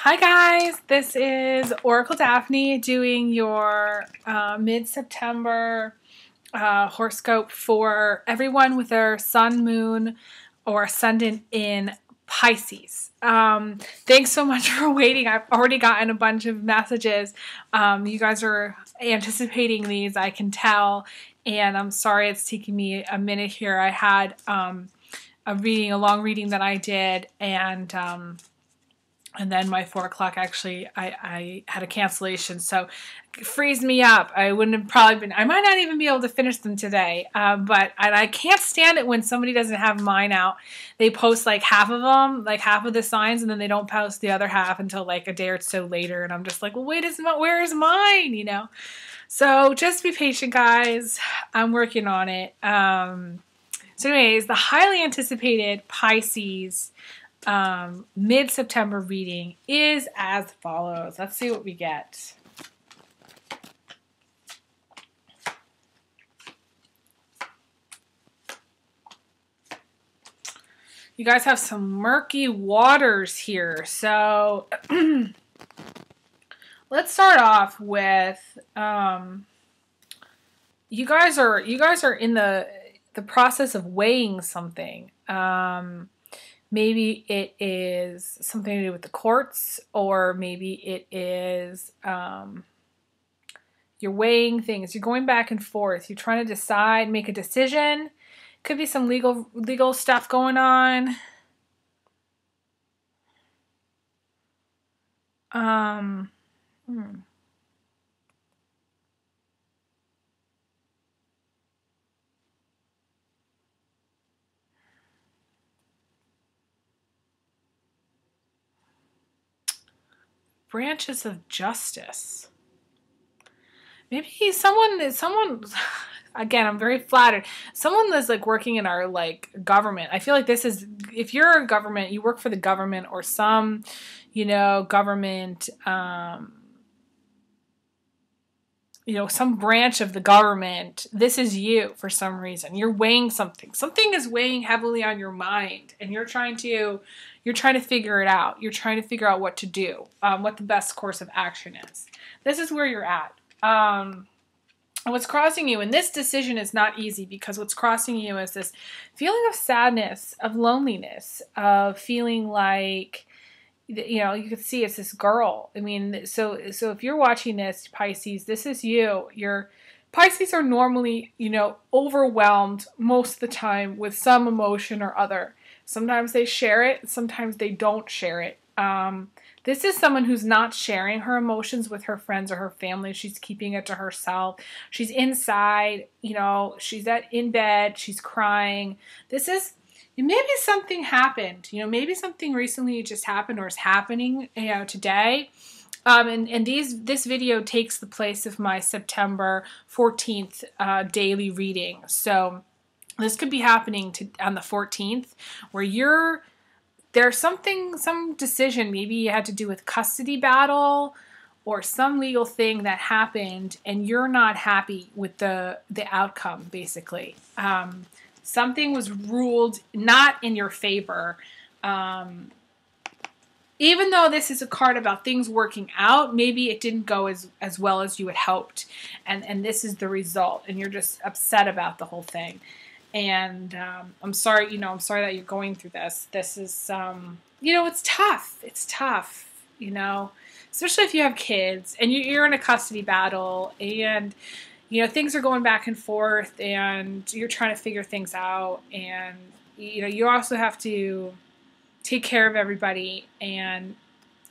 Hi guys, this is Oracle Daphne doing your mid-September horoscope for everyone with their sun, moon, or ascendant in Pisces. Thanks so much for waiting. I've already gotten a bunch of messages. You guys are anticipating these, I can tell, and I'm sorry it's taking me a minute here. I had a long reading that I did, and then my 4 o'clock, actually, I had a cancellation, so it frees me up. I wouldn't have probably been, I might not even be able to finish them today, but I can't stand it when somebody doesn't have mine out. They post like half of them, like half of the signs, and then they don't post the other half until like a day or so later, and I'm just like, well, where is mine, you know? So just be patient, guys. I'm working on it. So anyways, the highly anticipated Pisces mid-September reading is as follows. Let's see what we get. You guys have some murky waters here. So let's start off with you guys are in the process of weighing something. Maybe it is something to do with the courts, or maybe it is you're weighing things. You're going back and forth. You're trying to decide, make a decision. Could be some legal stuff going on. Branches of justice. Maybe someone, again, I'm very flattered. Someone that's like working in our like government. I feel like this is, if you're a government, you work for the government or some, government, some branch of the government. This is you for some reason. You're weighing something. Something is weighing heavily on your mind, and you're trying to figure it out. You're trying to figure out what to do, what the best course of action is. This is where you're at. What's crossing you, and this decision is not easy, because what's crossing you is this feeling of sadness, of loneliness, of feeling like, you can see it's this girl. I mean, so if you're watching this, Pisces, this is you. Pisces are normally, overwhelmed most of the time with some emotion or other. Sometimes they share it, sometimes they don't share it. This is someone who's not sharing her emotions with her friends or her family. She's keeping it to herself. She's inside, she's in bed, she's crying. Maybe something happened, maybe something recently just happened or is happening, today. This video takes the place of my September 14th daily reading. So this could be happening on the 14th, where there's some decision, maybe you had to do with custody battle or some legal thing that happened, and you're not happy with the outcome, basically. Something was ruled not in your favor. Even though this is a card about things working out, maybe it didn't go as well as you had hoped. And this is the result, and you're just upset about the whole thing. And I'm sorry, I'm sorry that you're going through this. This is, it's tough. It's tough, especially if you have kids and you're in a custody battle, and, things are going back and forth, and you're trying to figure things out. And, you also have to take care of everybody and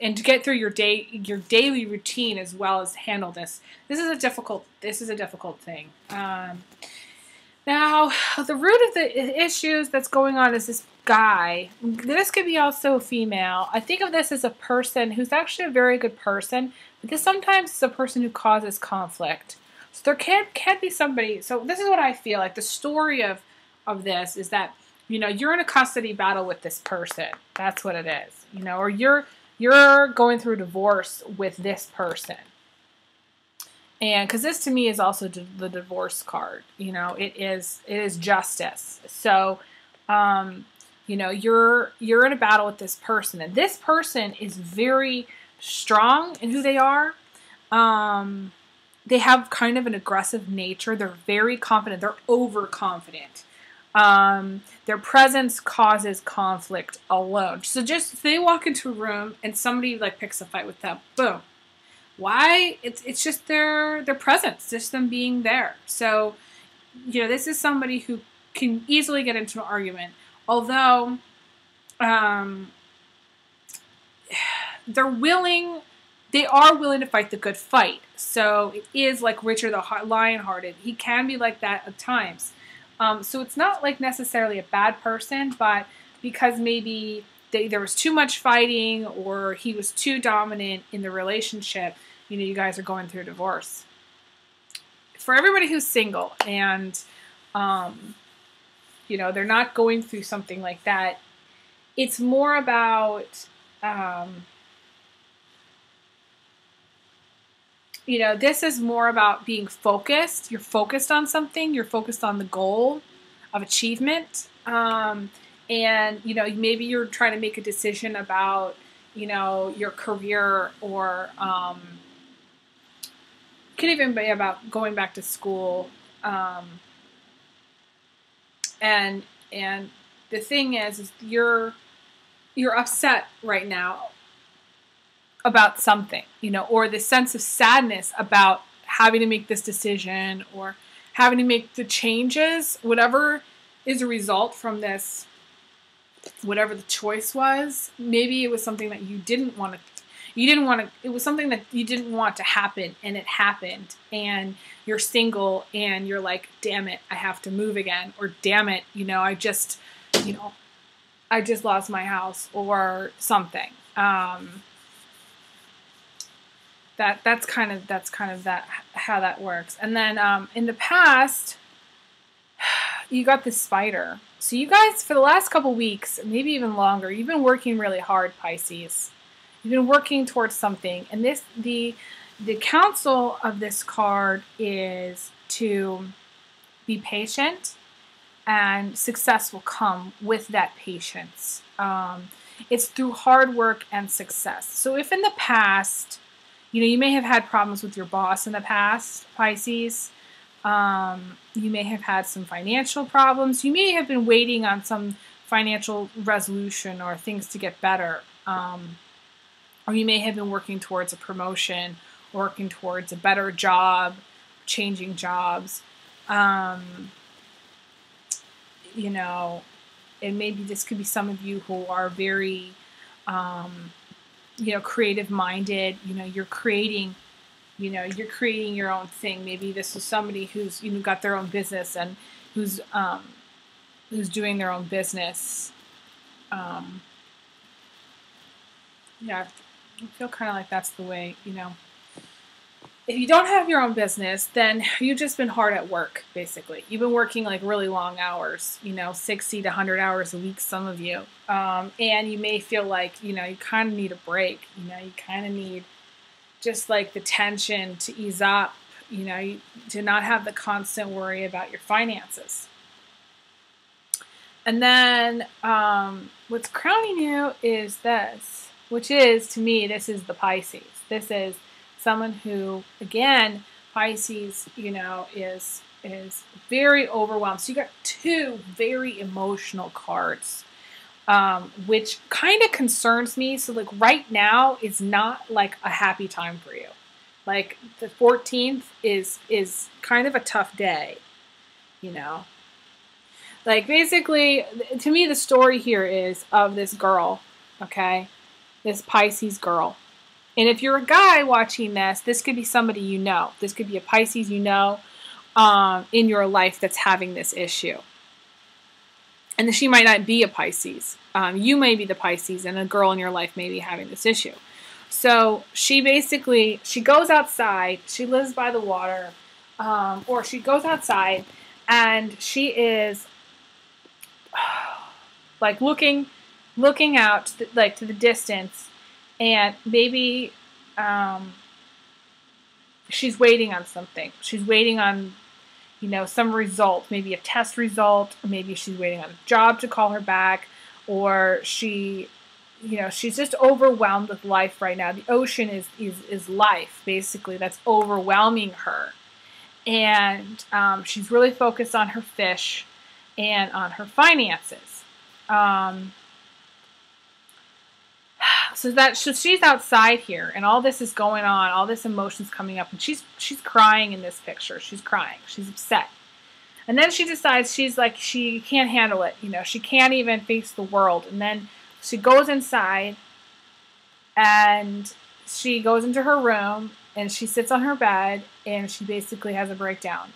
to get through your daily routine, as well as handle this. This is a difficult thing. Now, the root of the issues that's going on is this guy. This could be also a female. I think of this as a person who's actually a very good person, but this sometimes is a person who causes conflict. So there can be somebody. So this is what I feel like. The story of this is that, you're in a custody battle with this person. That's what it is. Or you're going through a divorce with this person. And because this to me is also the divorce card, it is justice. So, you're in a battle with this person, and this person is very strong in who they are. They have kind of an aggressive nature. They're very confident. They're overconfident. Their presence causes conflict alone. So just if they walk into a room and somebody like picks a fight with them, boom. Why? It's just their presence, just them being there. So, this is somebody who can easily get into an argument. Although, they are willing to fight the good fight. So it is like Richard the Lionhearted. He can be like that at times. So it's not like necessarily a bad person, but because maybe there was too much fighting or he was too dominant in the relationship, you guys are going through a divorce. For everybody who's single and, they're not going through something like that, it's more about, this is more about being focused. You're focused on something. You're focused on the goal of achievement. And, maybe you're trying to make a decision about, your career or could even be about going back to school. And the thing is you're upset right now about something, or the sense of sadness about having to make this decision or having to make the changes, whatever is a result from this, whatever the choice was. Maybe it was something that you didn't want to, it was something that you didn't want to happen and it happened and you're single and you're like, damn it, I have to move again. Or damn it, I just lost my house or something. That's kind of that how that works. And then in the past, you got this spider. So you guys, for the last couple weeks, maybe even longer, you've been working really hard, Pisces. You've been working towards something, and the counsel of this card is to be patient, and success will come with that patience. It's through hard work and success. So if in the past, you may have had problems with your boss in the past, Pisces. You may have had some financial problems. You may have been waiting on some financial resolution or things to get better. Or you may have been working towards a promotion, working towards a better job, changing jobs. And maybe this could be some of you who are very, creative minded. You're creating your own thing. Maybe this is somebody who's, got their own business and who's doing their own business. Yeah, I feel kind of like that's the way, If you don't have your own business, then you've just been hard at work, basically. You've been working like really long hours, 60 to 100 hours a week, some of you. And you may feel like, you kind of need a break. You kind of need just like the tension to ease up, to not have the constant worry about your finances. And then what's crowning you is this, which is, to me, this is the Pisces. This is someone who, again, Pisces, is very overwhelmed. So you got two very emotional cards, which kind of concerns me. So like right now is not like a happy time for you. Like the 14th is kind of a tough day, Like basically, to me, the story here is of this girl, okay? This Pisces girl. And if you're a guy watching this could be somebody you know. This could be a Pisces in your life that's having this issue. And she might not be a Pisces. You may be the Pisces, and a girl in your life may be having this issue. So she goes outside. She lives by the water. Or she goes outside, and she is like looking out to the distance, and maybe she's waiting on something. She's waiting on, some result, maybe a test result, or maybe she's waiting on a job to call her back, or she she's just overwhelmed with life right now. The ocean is life, basically, that's overwhelming her. And she's really focused on her fish and on her finances. So she's outside here, and all this is going on, all this emotion's coming up, and she's crying in this picture. She's crying. She's upset. And then she decides she can't handle it. She can't even face the world. And then she goes inside, and she goes into her room, and she sits on her bed, and she basically has a breakdown.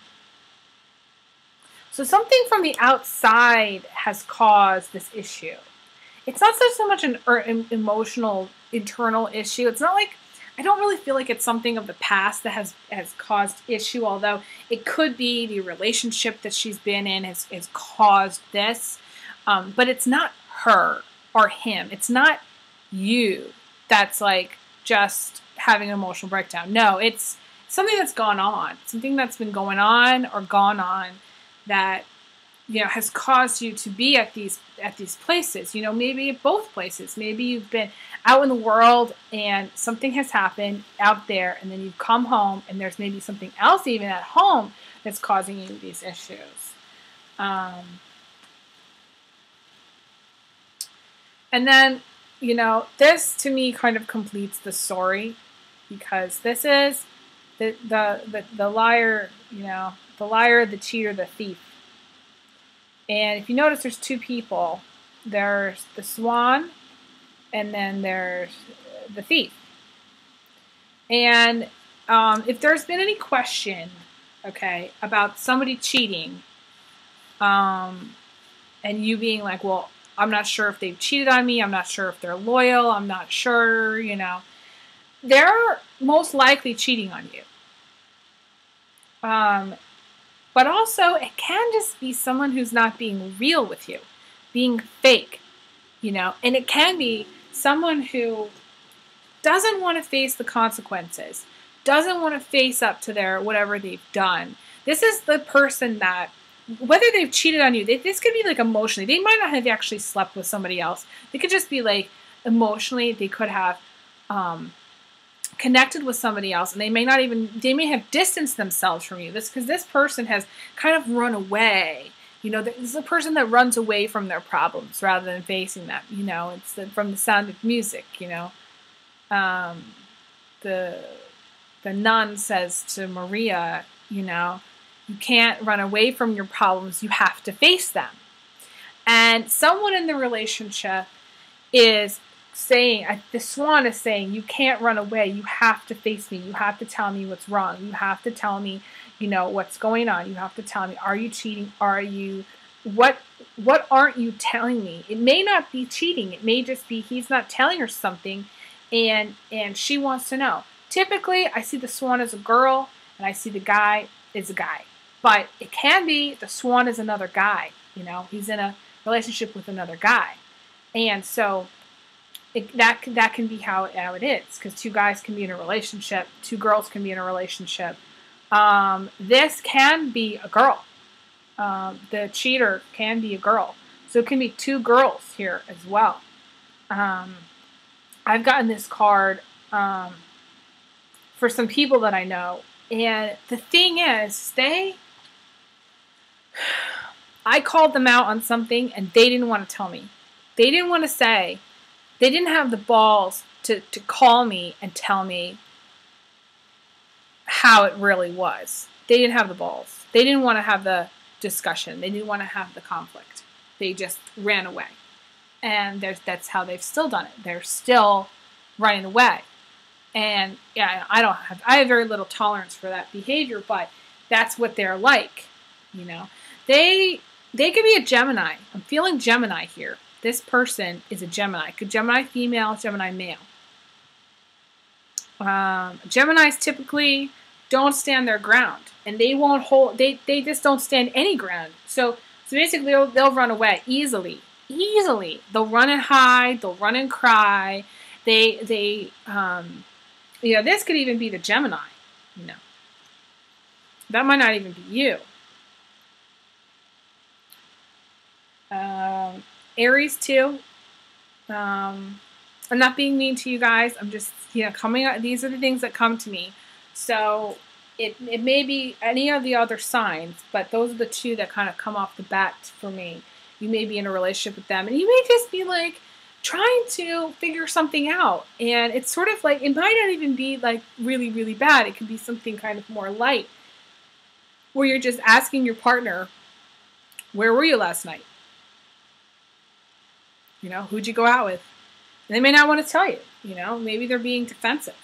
So something from the outside has caused this issue. It's not so much an emotional, internal issue. It's not like, I don't really feel like it's something of the past that has caused issue, although it could be the relationship that she's been in has caused this. But it's not her or him. It's not you that's like just having an emotional breakdown. No, it's something that's gone on. Something that's been going on or gone on that has caused you to be at these places. Maybe at both places. Maybe you've been out in the world and something has happened out there, and then you come home and there's maybe something else even at home that's causing you these issues. And then, this to me kind of completes the story, because this is the liar, the liar, the cheater, the thief. And if you notice, there's two people. There's the swan, and then there's the thief. And if there's been any question, okay, about somebody cheating, and you being like, well, I'm not sure if they've cheated on me, I'm not sure if they're loyal, I'm not sure, they're most likely cheating on you. But also, it can just be someone who's not being real with you, being fake, and it can be someone who doesn't want to face the consequences, doesn't want to face up to their whatever they've done. This is the person that, whether they've cheated on you, this could be like emotionally. They might not have actually slept with somebody else. They could just be like emotionally, they could have connected with somebody else, and they may have distanced themselves from you. Because this person has kind of run away. This is a person that runs away from their problems rather than facing them. It's from the Sound of Music. The nun says to Maria, you can't run away from your problems. You have to face them. And someone in the relationship is saying, the swan is saying, you can't run away. You have to face me. You have to tell me what's wrong. You have to tell me, what's going on. You have to tell me, are you cheating? Are you, what aren't you telling me? It may not be cheating. It may just be he's not telling her something, and she wants to know. Typically, I see the swan as a girl, and I see the guy as a guy. But it can be the swan is another guy. He's in a relationship with another guy. And so that can be how it is, because two guys can be in a relationship, two girls can be in a relationship. This can be a girl. The cheater can be a girl. So it can be two girls here as well. I've gotten this card for some people that I know. And the thing is, I called them out on something and they didn't want to tell me. They didn't want to say. They didn't have the balls to call me and tell me how it really was. They didn't have the balls. They didn't want to have the discussion. They didn't want to have the conflict. They just ran away. And that's how they've still done it. They're still running away. And yeah, I have very little tolerance for that behavior, but that's what they're like. They could be a Gemini. I'm feeling Gemini here. This person is a Gemini. Gemini female, Gemini male. Geminis typically don't stand their ground, and they won't hold. They just don't stand any ground. So basically, they'll run away easily. They'll run and hide. They'll run and cry. This could even be the Gemini. That might not even be you. Aries too. I'm not being mean to you guys. I'm just, coming out. These are the things that come to me. So it may be any of the other signs, but those are the two that kind of come off the bat for me. You may be in a relationship with them, and you may just be like trying to figure something out. And it's sort of like, it might not even be like really, really bad. It could be something kind of more light, where you're just asking your partner, where were you last night? Who'd you go out with? And they may not want to tell you, maybe they're being defensive,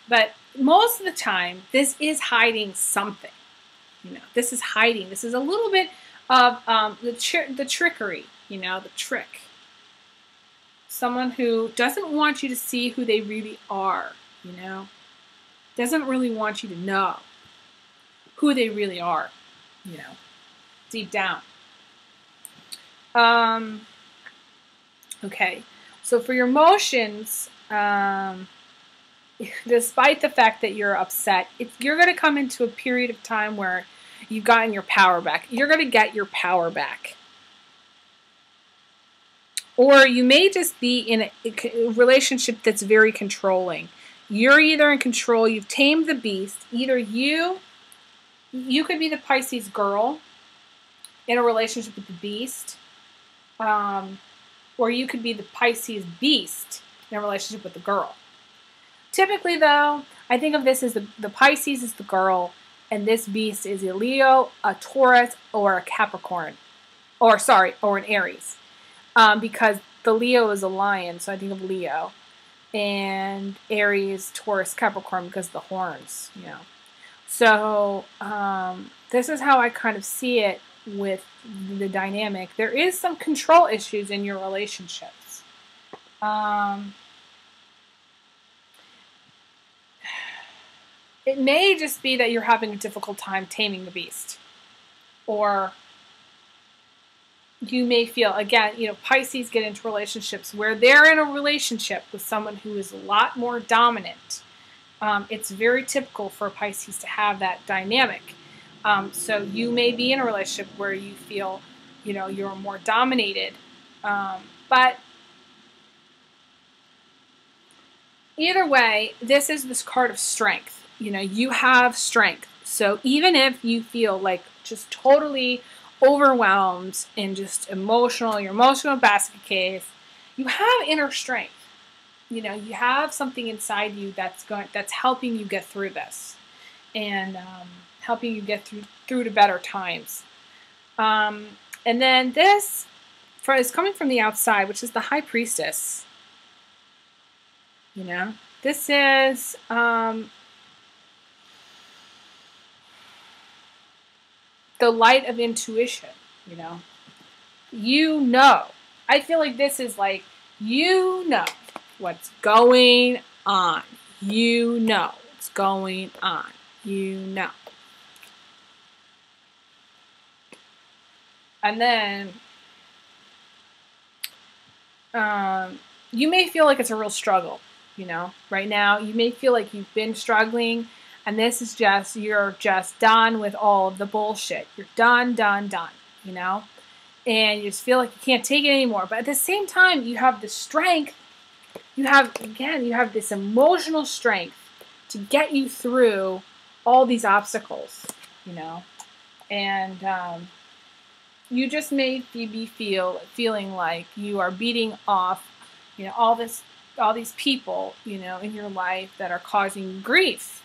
but most of the time, this is hiding something, this is hiding. This is a little bit of the trickery, the trick. Someone who doesn't want you to see who they really are, doesn't really want you to know who they really are, deep down. Okay, so for your emotions, despite the fact that you're upset, you're going to come into a period of time where you've gotten your power back. You're going to get your power back. Or you may just be in a relationship that's very controlling. You're either in control, you've tamed the beast. Either you could be the Pisces girl in a relationship with the beast. Or you could be the Pisces beast in a relationship with the girl. Typically, though, I think of this as the Pisces is the girl, and this beast is a Leo, a Taurus, or a Capricorn. Or an Aries. Because the Leo is a lion, so I think of Leo. And Aries, Taurus, Capricorn because of the horns, So, this is how I kind of see it with the dynamic. There is some control issues in your relationships. It may just be that you're having a difficult time taming the beast. Or you may feel, again, Pisces get into relationships where they're in a relationship with someone who is a lot more dominant. It's very typical for Pisces to have that dynamic. So you may be in a relationship where you feel, you're more dominated. But either way, this is this card of strength. You have strength. So even if you feel like just totally overwhelmed and just emotional, your emotional basket case, you have inner strength. You have something inside you that's helping you get through this, and helping you get through to better times. And then this is coming from the outside, which is the High Priestess. This is the light of intuition. I feel like this is like, what's going on. What's going on. And then you may feel like it's a real struggle, right now. You may feel like you've been struggling, and this is you're just done with all of the bullshit. You're done, and you just feel like you can't take it anymore. But at the same time, you have the strength. You have this emotional strength to get you through all these obstacles, and you just may be feeling like you are beating off, all these people, in your life that are causing grief.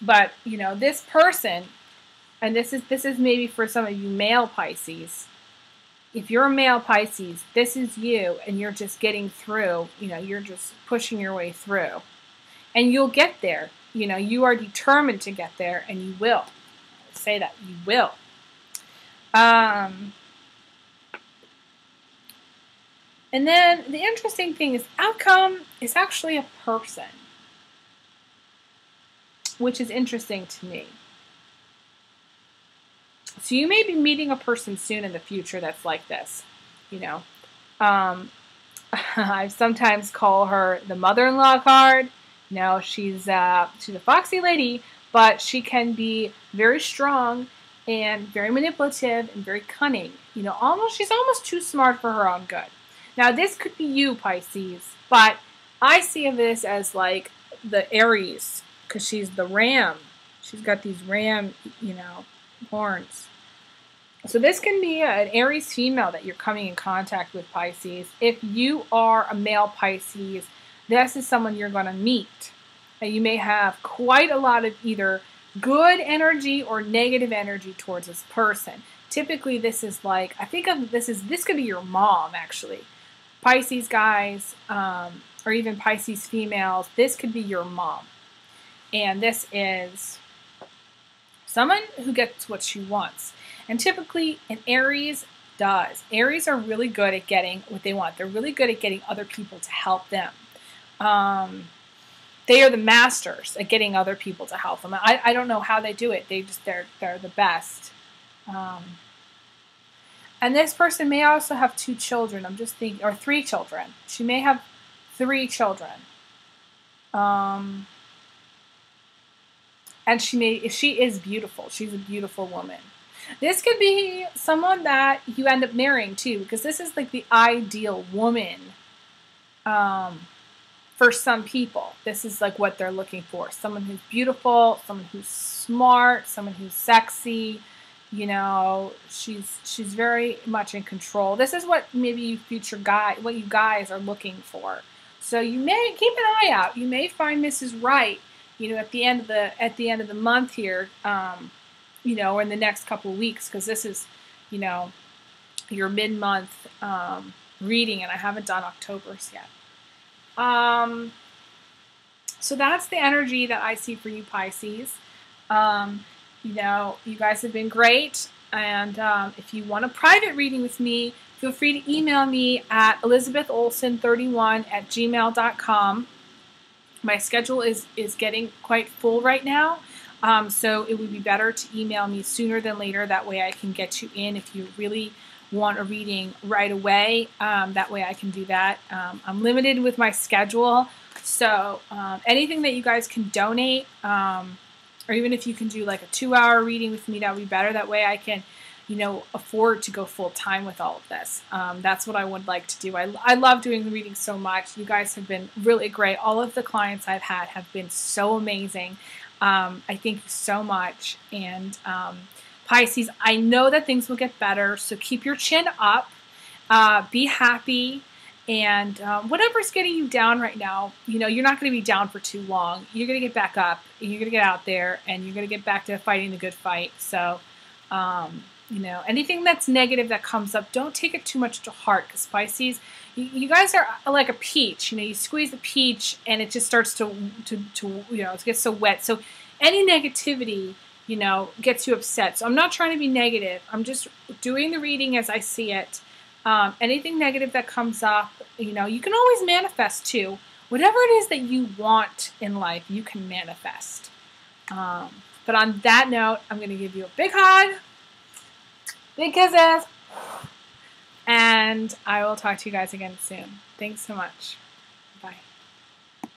But, this person, and this is maybe for some of you male Pisces. If you're a male Pisces, this is you, and you're just getting through, you're just pushing your way through. And you'll get there. You are determined to get there, and you will. Say that, you will. And then the interesting thing is, outcome is actually a person, which is interesting to me. So you may be meeting a person soon in the future that's like this, I sometimes call her the mother-in-law card. She's a foxy lady, but she can be very strong and very manipulative and very cunning. You know, almost she's almost too smart for her own good. Now, this could be you, Pisces, but I see this as like the Aries, because she's the ram. She's got these ram, you know, horns. So this can be an Aries female that you're coming in contact with, Pisces. If you are a male Pisces, this is someone you're going to meet. And you may have quite a lot of either good energy or negative energy towards this person. Typically, this is like, I think of this could be your mom, actually. Pisces guys, or even Pisces females, this could be your mom. And this is someone who gets what she wants. And typically, an Aries does. Aries are really good at getting what they want. They're really good at getting other people to help them. They are the masters at getting other people to help them. I don't know how they do it. They're the best. And this person may also have 2 children. I'm just thinking, or 3 children. She may have 3 children. And she is beautiful. She's a beautiful woman. This could be someone that you end up marrying too, because this is like the ideal woman for some people. This is like what they're looking for. Someone who's beautiful, someone who's smart, someone who's sexy. You know, she's very much in control. This is what maybe what you guys are looking for. So you may keep an eye out. You may find Mrs. Right, you know, at the end of the month here, you know, or in the next couple of weeks, because this is, you know, your mid-month reading, and I haven't done October's yet. So that's the energy that I see for you, Pisces. You know, you guys have been great, and if you want a private reading with me, feel free to email me at elizabetholson31@gmail.com. My schedule is getting quite full right now, so it would be better to email me sooner than later. That way I can get you in if you really want a reading right away. That way I can do that. I'm limited with my schedule, so anything that you guys can donate, or even if you can do like a 2-hour reading with me, that would be better. That way I can, you know, afford to go full time with all of this. That's what I would like to do. I love doing the readings so much. You guys have been really great. All of the clients I've had have been so amazing. I thank you so much. And Pisces, I know that things will get better, so keep your chin up. Be happy. And whatever's getting you down right now, you know, you're not going to be down for too long. You're going to get back up. You're going to get out there, and you're going to get back to fighting the good fight. So, you know, anything that's negative that comes up, don't take it too much to heart, because Pisces, you guys are like a peach. You know, you squeeze the peach, and it just starts to you know, it gets so wet. So any negativity, you know, gets you upset. So I'm not trying to be negative. I'm just doing the reading as I see it. Anything negative that comes up, you know, you can always manifest too. Whatever it is that you want in life, you can manifest. But on that note, I'm going to give you a big hug, big kisses, and I will talk to you guys again soon. Thanks so much.